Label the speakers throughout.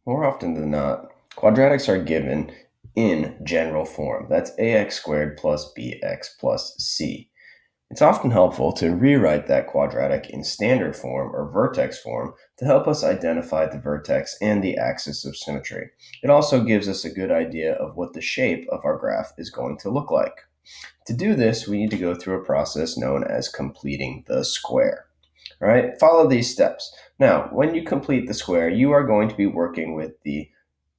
Speaker 1: More often than not, quadratics are given in general form. That's ax squared plus bx plus c. It's often helpful to rewrite that quadratic in standard form or vertex form to help us identify the vertex and the axis of symmetry. It also gives us a good idea of what the shape of our graph is going to look like. To do this, we need to go through a process known as completing the square. All right, follow these steps. Now, when you complete the square, you are going to be working with the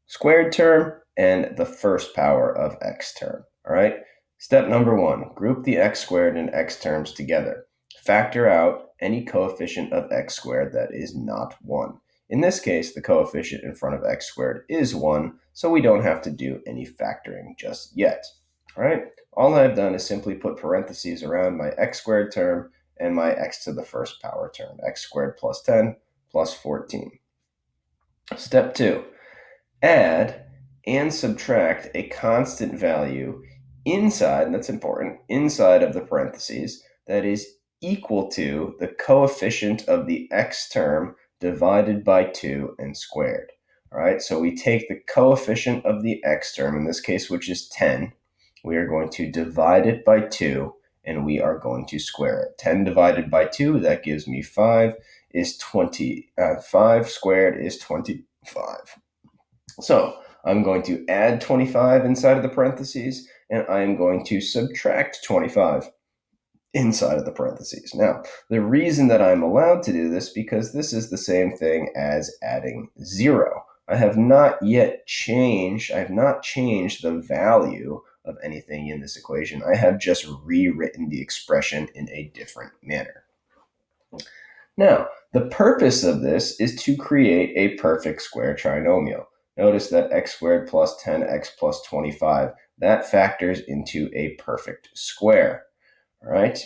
Speaker 1: squared term and the first power of x term. All right. Step number 1, group the x squared and x terms together. Factor out any coefficient of x squared that is not 1. In this case, the coefficient in front of x squared is 1, so we don't have to do any factoring just yet. All right. All I've done is simply put parentheses around my x squared term and my x to the first power term, x squared plus 10 plus 14. Step 2, add and subtract a constant value inside, and that's important, inside of the parentheses that is equal to the coefficient of the x term divided by 2 and squared. All right, so we take the coefficient of the x term, in this case, which is 10, we are going to divide it by 2, and we are going to square it. 10 divided by 2, that gives me 5, is 20. 5 squared is 25. So I'm going to add 25 inside of the parentheses, and I'm going to subtract 25 inside of the parentheses. Now, the reason that I'm allowed to do this because this is the same thing as adding 0. I have not changed the value of anything in this equation. I have just rewritten the expression in a different manner. Now, the purpose of this is to create a perfect square trinomial. Notice that x squared plus 10x plus 25, that factors into a perfect square. All right,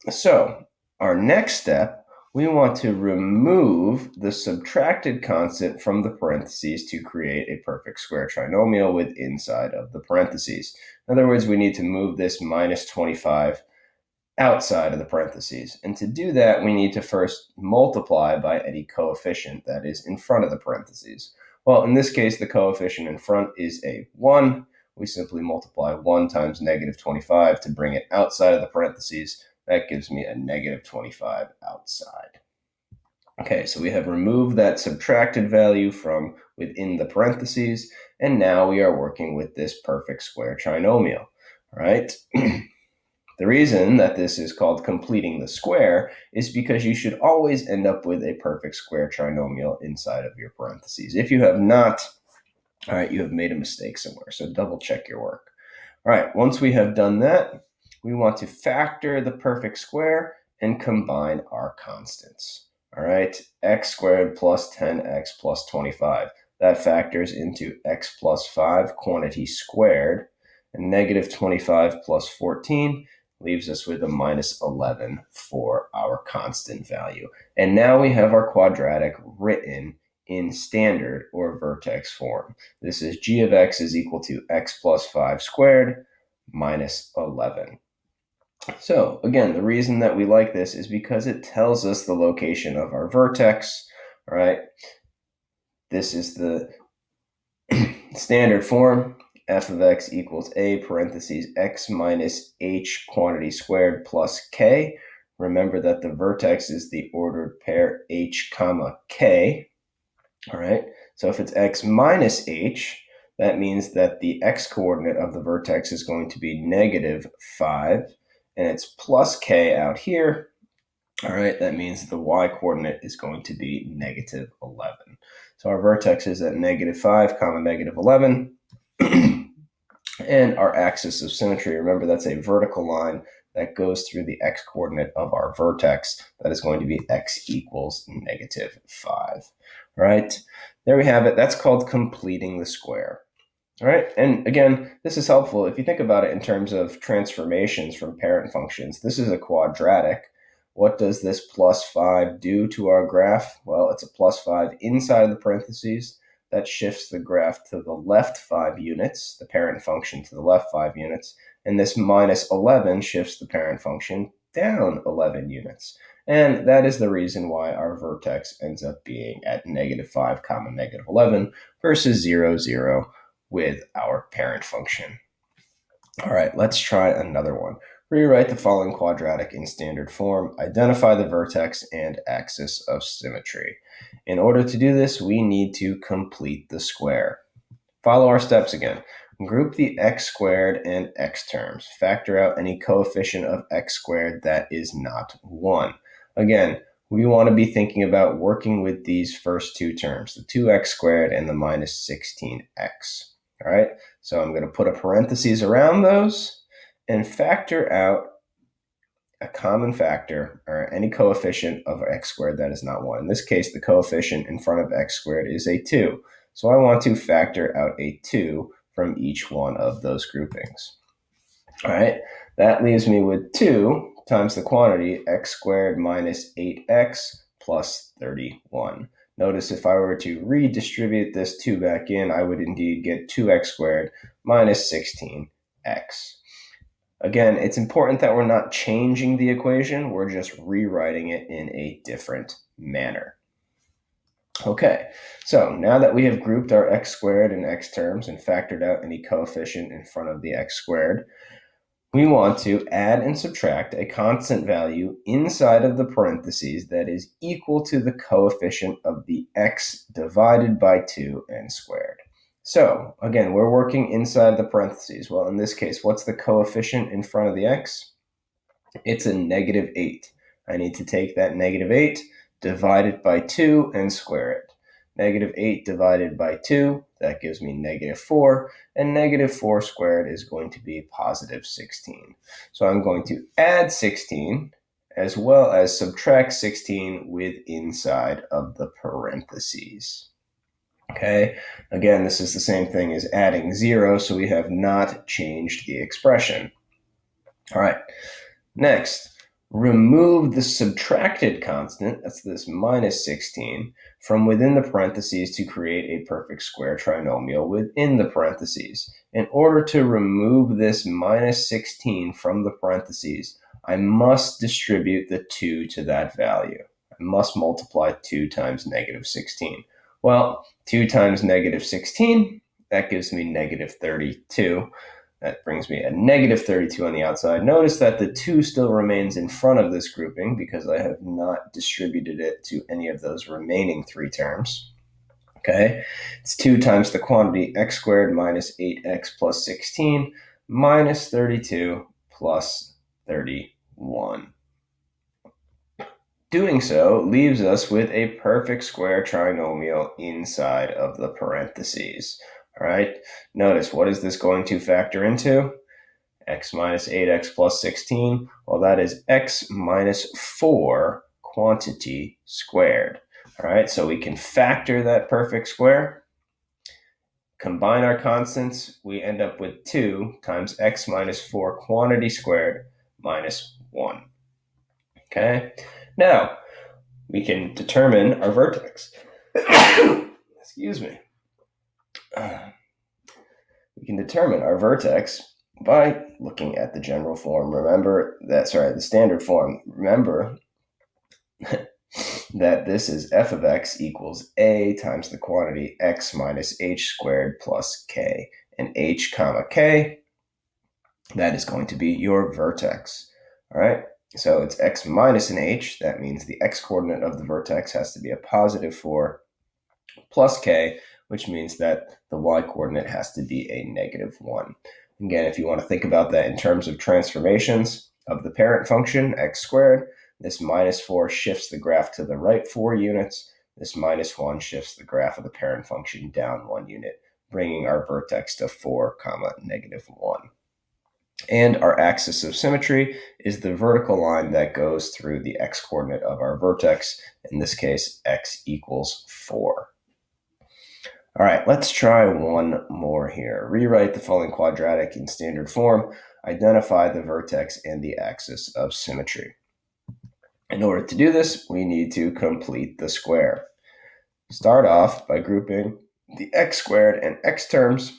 Speaker 1: so our next step, we want to remove the subtracted constant from the parentheses to create a perfect square trinomial with inside of the parentheses. In other words, we need to move this minus 25 outside of the parentheses. And to do that, we need to first multiply by any coefficient that is in front of the parentheses. Well, in this case, the coefficient in front is a 1. We simply multiply 1 times negative 25 to bring it outside of the parentheses. That gives me a negative 25 outside. Okay, so we have removed that subtracted value from within the parentheses, and now we are working with this perfect square trinomial. All right. The reason that this is called completing the square is because you should always end up with a perfect square trinomial inside of your parentheses. If you have not, all right, you have made a mistake somewhere, so double check your work. All right, once we have done that, we want to factor the perfect square and combine our constants. All right, x squared plus 10x plus 25. That factors into x plus 5 quantity squared, and negative 25 plus 14 leaves us with a minus 11 for our constant value. And now we have our quadratic written in standard or vertex form. This is g of x is equal to x plus 5 squared minus 11. So again, the reason that we like this is because it tells us the location of our vertex. All right, this is the standard form. F of x equals a parentheses x minus h quantity squared plus k. Remember that the vertex is the ordered pair h comma k. All right, so if it's x minus h, that means that the x-coordinate of the vertex is going to be negative 5, and it's plus k out here. All right, that means the y-coordinate is going to be negative 11. So our vertex is at negative 5 comma negative 11. And our axis of symmetry, remember that's a vertical line that goes through the x-coordinate of our vertex. That is going to be x equals negative 5. All right, there we have it. That's called completing the square. All right, and again, this is helpful if you think about it in terms of transformations from parent functions. This is a quadratic. What does this plus 5 do to our graph? Well, it's a plus 5 inside of the parentheses. That shifts the graph to the left 5 units, the parent function to the left 5 units, and this minus 11 shifts the parent function down 11 units. And that is the reason why our vertex ends up being at -5 comma -11 versus 0, 0 with our parent function. All right, let's try another one. Rewrite the following quadratic in standard form. Identify the vertex and axis of symmetry. In order to do this, we need to complete the square. Follow our steps again. Group the x squared and x terms. Factor out any coefficient of x squared that is not 1. Again, we want to be thinking about working with these first two terms, the 2x squared and the minus 16x. All right, so I'm going to put a parentheses around those and factor out a common factor or any coefficient of x squared that is not 1. In this case, the coefficient in front of x squared is a 2. So I want to factor out a 2 from each one of those groupings. All right, that leaves me with 2 times the quantity x squared minus 8x plus 31. Notice if I were to redistribute this 2 back in, I would indeed get 2x squared minus 16x. Again, it's important that we're not changing the equation, we're just rewriting it in a different manner. Okay, so now that we have grouped our x squared and x terms and factored out any coefficient in front of the x squared, we want to add and subtract a constant value inside of the parentheses that is equal to the coefficient of the x divided by 2 and squared. So, again, we're working inside the parentheses. Well, in this case, what's the coefficient in front of the x? It's a -8. I need to take that -8, divide it by 2, and square it. -8 divided by 2, that gives me -4, and -4 squared is going to be positive 16. So I'm going to add 16 as well as subtract 16 with inside of the parentheses. Okay, again, this is the same thing as adding 0, so we have not changed the expression. All right, next, remove the subtracted constant, that's this minus 16, from within the parentheses to create a perfect square trinomial within the parentheses. In order to remove this minus 16 from the parentheses, I must distribute the 2 to that value. I must multiply 2 times -16. Well, 2 times -16, that gives me -32. That brings me a -32 on the outside. Notice that the 2 still remains in front of this grouping because I have not distributed it to any of those remaining 3 terms. Okay, it's 2 times the quantity x squared minus 8x plus 16 minus 32 plus 31. Doing so leaves us with a perfect square trinomial inside of the parentheses. All right, notice, what is this going to factor into? X minus 8x plus 16. Well, that is x minus 4 quantity squared. All right, so we can factor that perfect square. Combine our constants, we end up with 2 times x minus 4 quantity squared minus 1. Okay, now we can determine our vertex. Excuse me. We can determine our vertex by looking at the general form. Remember that, the standard form. Remember that this is f of x equals a times the quantity x minus h squared plus k. And h comma k, that is going to be your vertex. All right, so it's x minus an h. That means the x coordinate of the vertex has to be a positive 4 plus k, which means that the y coordinate has to be a -1. Again, if you want to think about that in terms of transformations of the parent function, x squared, this -4 shifts the graph to the right 4 units. This -1 shifts the graph of the parent function down 1 unit, bringing our vertex to 4, -1. And our axis of symmetry is the vertical line that goes through the x coordinate of our vertex. In this case, x equals 4. All right, let's try one more here. Rewrite the following quadratic in standard form. Identify the vertex and the axis of symmetry. In order to do this, we need to complete the square. Start off by grouping the x squared and x terms.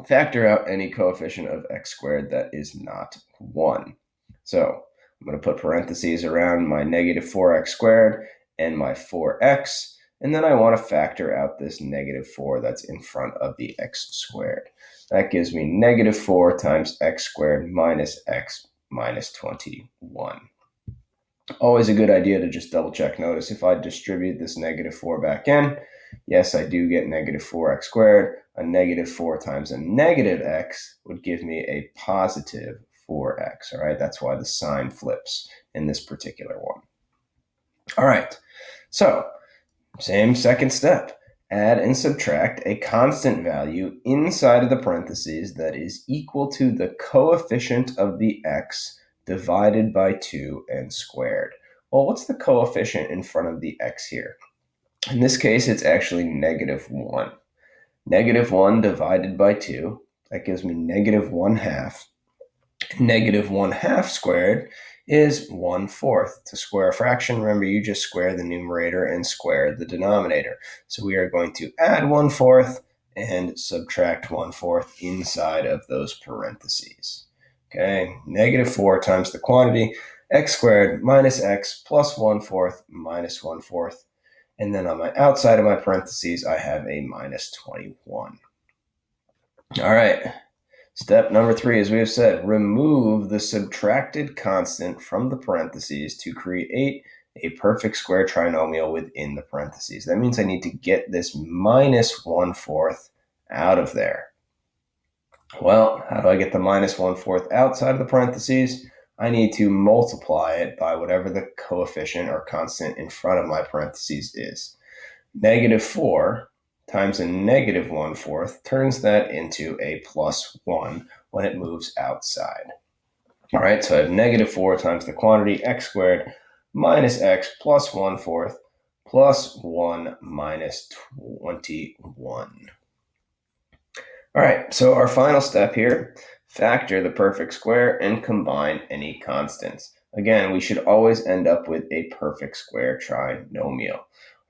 Speaker 1: Factor out any coefficient of x squared that is not 1. So I'm going to put parentheses around my negative 4x squared and my 4x, and then I want to factor out this negative 4 that's in front of the x squared. That gives me negative 4 times x squared minus x minus 21. Always a good idea to just double check. Notice if I distribute this negative 4 back in, yes, I do get negative 4x squared. A negative 4 times a negative x would give me a positive 4x. All right, that's why the sign flips in this particular one. All right, so same second step. Add and subtract a constant value inside of the parentheses that is equal to the coefficient of the x divided by 2 and squared. Well, what's the coefficient in front of the x here? In this case, it's actually negative 1. Negative 1 divided by 2, that gives me negative 1/2. Negative 1/2 squared is 1/4. To square a fraction, remember, you just square the numerator and square the denominator. So we are going to add 1/4 and subtract 1/4 inside of those parentheses. Okay, negative 4 times the quantity, x squared minus x plus 1/4 minus 1/4. And then on my outside of my parentheses, I have a minus 21. All right. Step number 3, as we have said, remove the subtracted constant from the parentheses to create a perfect square trinomial within the parentheses. That means I need to get this minus 1/4 out of there. Well, how do I get the minus 1/4 outside of the parentheses? I need to multiply it by whatever the coefficient or constant in front of my parentheses is. Negative 4 times a negative 1/4 turns that into a plus 1 when it moves outside. All right, so I have negative 4 times the quantity x squared minus x plus 1/4 plus 1 minus 21. All right, so our final step here, factor the perfect square and combine any constants. Again, we should always end up with a perfect square trinomial.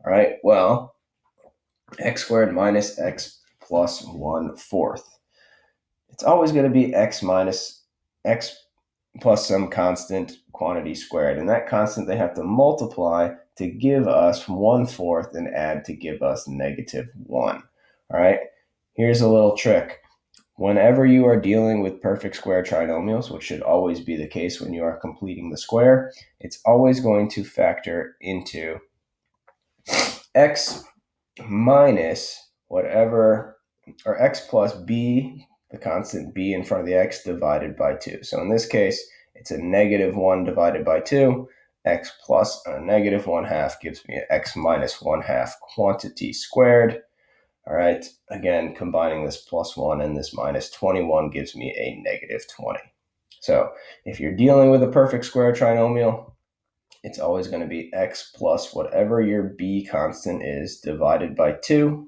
Speaker 1: All right, well, x squared minus x plus 1/4. It's always going to be x minus x plus some constant quantity squared. And that constant they have to multiply to give us 1/4 and add to give us negative 1. All right, here's a little trick. Whenever you are dealing with perfect square trinomials, which should always be the case when you are completing the square, it's always going to factor into x minus whatever, or x plus b, the constant b in front of the x, divided by 2. So in this case, it's a negative 1 divided by 2. X plus a negative 1/2 gives me an x minus 1/2 quantity squared. All right, again, combining this plus 1 and this minus 21 gives me a negative 20. So if you're dealing with a perfect square trinomial, it's always going to be x plus whatever your b constant is divided by 2.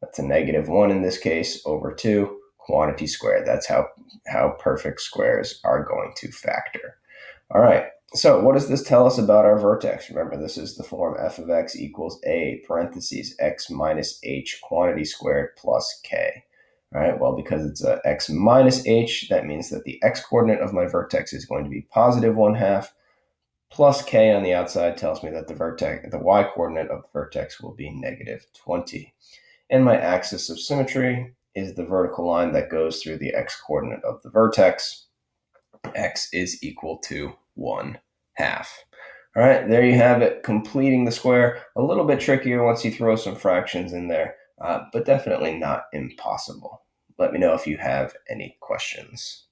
Speaker 1: That's a negative 1 in this case over 2, quantity squared. That's how perfect squares are going to factor. All right, so what does this tell us about our vertex? Remember, this is the form f of x equals a parentheses x minus h quantity squared plus k. All right, well, because it's a x minus h, that means that the x-coordinate of my vertex is going to be positive 1/2, plus k on the outside tells me that the y-coordinate of the vertex will be negative 20. And my axis of symmetry is the vertical line that goes through the x-coordinate of the vertex. X is equal to 1/2. All right, there you have it, completing the square. A little bit trickier once you throw some fractions in there, but definitely not impossible. Let me know if you have any questions.